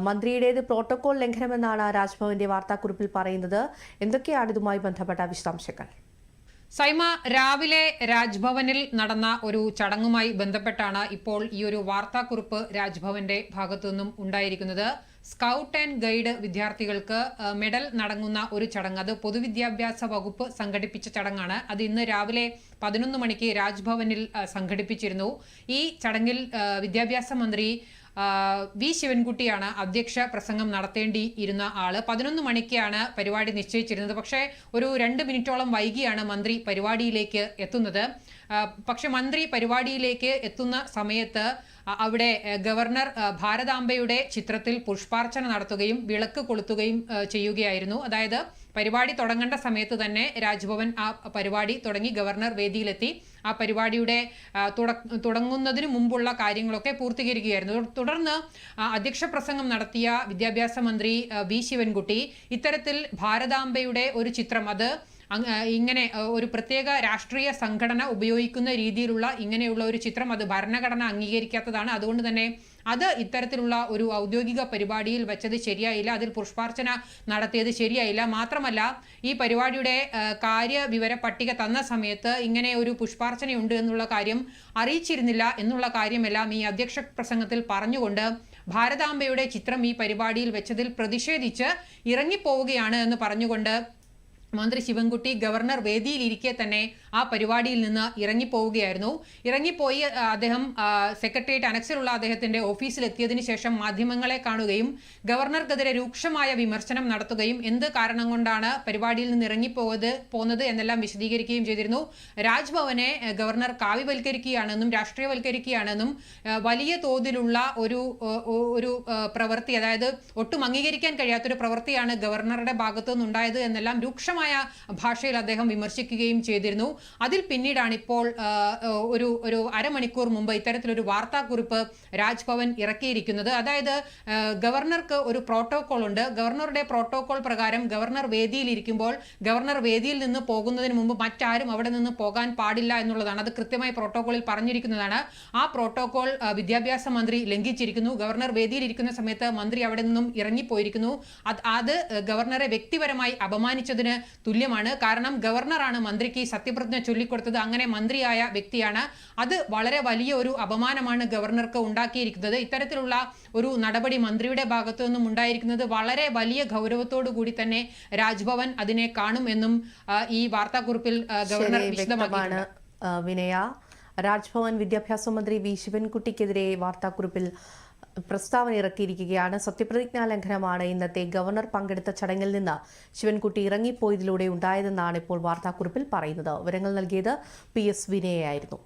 മന്ത്രിയുടേത് protocol ലംഘനമെന്നാണ് രാജ്ഭവന്റെ വാർത്താക്കുറിപ്പിൽ പറയുന്നത്. എന്തൊക്കെയാണ് ഇതുമായി ബന്ധപ്പെട്ട വിശദാംശങ്ങൾ? സൈമ, രാവിലെ രാജ്ഭവനിൽ നടന്ന ഒരു ചടങ്ങുമായി ബന്ധപ്പെട്ടാണ് ഇപ്പോൾ ഈ ഒരു വാർത്താക്കുറിപ്പ് രാജ്ഭവന്റെ ഭാഗത്തു നിന്നും ഉണ്ടായിരിക്കുന്നത്. സ്കൗട്ട് ആൻഡ് ഗൈഡ് വിദ്യാർത്ഥികൾക്ക് മെഡൽ നടങ്ങുന്ന ഒരു ചടങ്ങ്, അത് പൊതുവിദ്യാഭ്യാസ വകുപ്പ് സംഘടിപ്പിച്ച ചടങ്ങാണ്. അത് ഇന്ന് രാവിലെ 11 മണിക്ക് രാജ്ഭവനിൽ സംഘടിപ്പിച്ചിരുന്നു. ഈ ചടങ്ങിൽ വിദ്യാഭ്യാസ മന്ത്രി വി ശിവൻകുട്ടിയാണ് അധ്യക്ഷ പ്രസംഗം നടത്തേണ്ടിയിരുന്ന ആള്. 11 മണിക്കാണ് പരിപാടി നിശ്ചയിച്ചിരുന്നത്. പക്ഷേ ഒരു 2 മിനിറ്റോളം വൈകിയാണ് മന്ത്രി പരിപാടിയിലേക്ക് എത്തുന്നത്. പക്ഷെ മന്ത്രി പരിപാടിയിലേക്ക് എത്തുന്ന സമയത്ത് അവിടെ ഗവർണർ ഭാരതാംബയുടെ ചിത്രത്തിൽ പുഷ്പാർച്ചന നടത്തുകയും വിളക്ക് കൊളുത്തുകയും ചെയ്യുകയായിരുന്നു. അതായത് പരിപാടി തുടങ്ങേണ്ട സമയത്ത് തന്നെ രാജ്ഭവൻ ആ പരിപാടി തുടങ്ങി, ഗവർണർ വേദിയിലെത്തി ആ പരിപാടിയുടെ തുടങ്ങുന്നതിന് മുമ്പുള്ള കാര്യങ്ങളൊക്കെ പൂർത്തീകരിക്കുകയായിരുന്നു. തുടർന്ന് അധ്യക്ഷ പ്രസംഗം നടത്തിയ വിദ്യാഭ്യാസ മന്ത്രി വി ശിവൻകുട്ടി ഇത്തരത്തിൽ ഭാരതാംബയുടെ ഒരു ചിത്രം, അത് ഇങ്ങനെ ഒരു പ്രത്യേക രാഷ്ട്രീയ സംഘടന ഉപയോഗിക്കുന്ന രീതിയിലുള്ള ഇങ്ങനെയുള്ള ഒരു ചിത്രം, അത് ഭരണഘടന അംഗീകരിക്കാത്തതാണ്. അതുകൊണ്ട് തന്നെ അത് ഇത്തരത്തിലുള്ള ഒരു ഔദ്യോഗിക പരിപാടിയിൽ വെച്ചത് ശരിയായില്ല, അതിൽ പുഷ്പാർച്ചന നടത്തിയത് ശരിയായില്ല. മാത്രമല്ല, ഈ പരിപാടിയുടെ കാര്യവിവര പട്ടിക തന്ന സമയത്ത് ഇങ്ങനെ ഒരു പുഷ്പാർച്ചനയുണ്ട് എന്നുള്ള കാര്യം അറിയിച്ചിരുന്നില്ല എന്നുള്ള കാര്യമെല്ലാം ഈ അധ്യക്ഷ പ്രസംഗത്തിൽ പറഞ്ഞുകൊണ്ട് ഭാരതാംബയുടെ ചിത്രം ഈ പരിപാടിയിൽ വെച്ചതിൽ പ്രതിഷേധിച്ച് ഇറങ്ങിപ്പോവുകയാണ് എന്ന് പറഞ്ഞുകൊണ്ട് മന്ത്രി ശിവൻകുട്ടി ഗവർണർ വേദിയിലിരിക്കെ തന്നെ ആ പരിപാടിയിൽ നിന്ന് ഇറങ്ങിപ്പോവുകയായിരുന്നു. ഇറങ്ങിപ്പോയി അദ്ദേഹം സെക്രട്ടേറിയറ്റ് അനക്സിലുള്ള അദ്ദേഹത്തിന്റെ ഓഫീസിലെത്തിയതിനു ശേഷം മാധ്യമങ്ങളെ കാണുകയും ഗവർണർക്കെതിരെ രൂക്ഷമായ വിമർശനം നടത്തുകയും എന്ത് കാരണം കൊണ്ടാണ് പരിപാടിയിൽ നിന്ന് ഇറങ്ങിപ്പോകുന്നത് എന്നെല്ലാം വിശദീകരിക്കുകയും ചെയ്തിരുന്നു. രാജ്ഭവനെ ഗവർണർ കാവ്യവൽക്കരിക്കുകയാണെന്നും രാഷ്ട്രീയവൽക്കരിക്കുകയാണെന്നും വലിയ തോതിലുള്ള ഒരു പ്രവൃത്തി, അതായത് ഒട്ടും അംഗീകരിക്കാൻ കഴിയാത്തൊരു പ്രവൃത്തിയാണ് ഗവർണറുടെ ഭാഗത്തു നിന്നുണ്ടായത് എന്നെല്ലാം രൂക്ഷമായ ഭാഷയിൽ അദ്ദേഹം വിമർശിക്കുകയും ചെയ്തിരുന്നു. അതിൽ പിന്നീടാണ് ഇപ്പോൾ ഒരു അരമണിക്കൂർ മുമ്പ് ഇത്തരത്തിലൊരു വാർത്താക്കുറിപ്പ് രാജ്ഭവൻ ഇറക്കിയിരിക്കുന്നത്. അതായത് ഗവർണർക്ക് ഒരു പ്രോട്ടോകോൾ ഉണ്ട്. ഗവർണറുടെ പ്രോട്ടോകോൾ പ്രകാരം ഗവർണർ വേദിയിലിരിക്കുമ്പോൾ ഗവർണർ വേദിയിൽ നിന്ന് പോകുന്നതിന് മുമ്പ് മറ്റാരും അവിടെ നിന്ന് പോകാൻ പാടില്ല എന്നുള്ളതാണ്. അത് കൃത്യമായി പ്രോട്ടോകോളിൽ പറഞ്ഞിരിക്കുന്നതാണ്. ആ പ്രോട്ടോകോൾ വിദ്യാഭ്യാസ മന്ത്രി ലംഘിച്ചിരിക്കുന്നു. ഗവർണർ വേദിയിലിരിക്കുന്ന സമയത്ത് മന്ത്രി അവിടെ നിന്നും ഇറങ്ങിപ്പോയിരിക്കുന്നു. അത് ഗവർണറെ വ്യക്തിപരമായി അപമാനിച്ചതിന് തുല്യമാണ്. കാരണം ഗവർണറാണ് മന്ത്രിക്ക് സത്യപ്രതിജ്ഞ ചൊല്ലിക്കൊടുത്തത്. അങ്ങനെ മന്ത്രിയായ വ്യക്തിയാണ്. അത് വളരെ വലിയ ഒരു അപമാനമാണ് ഗവർണർക്ക് ഉണ്ടാക്കിയിരിക്കുന്നത്. ഇത്തരത്തിലുള്ള ഒരു നടപടി മന്ത്രിയുടെ ഭാഗത്തു നിന്നും ഉണ്ടായിരിക്കുന്നത് വളരെ വലിയ ഗൗരവത്തോടു കൂടി തന്നെ രാജ്ഭവൻ അതിനെ കാണും എന്നും ഈ വാർത്താക്കുറിപ്പിൽ ഗവർണർ വിശദമാക്കിയിട്ടുണ്ട്. വിനയ, രാജ്ഭവൻ വിദ്യാഭ്യാസ മന്ത്രി വി ശിവൻകുട്ടിക്കെതിരെ വാർത്താക്കുറിപ്പിൽ പ്രസ്താവന ഇറക്കിയിരിക്കുകയാണ്. സത്യപ്രതിജ്ഞാ ലംഘനമാണ് ഇന്നത്തെ ഗവർണർ പങ്കെടുത്ത ചടങ്ങിൽ നിന്ന് ശിവൻകുട്ടി ഇറങ്ങിപ്പോയതിലൂടെ ഉണ്ടായതെന്നാണ് ഇപ്പോൾ വാർത്താക്കുറിപ്പിൽ പറയുന്നത്. വിവരങ്ങൾ നൽകിയത് PS വിനയായിരുന്നു.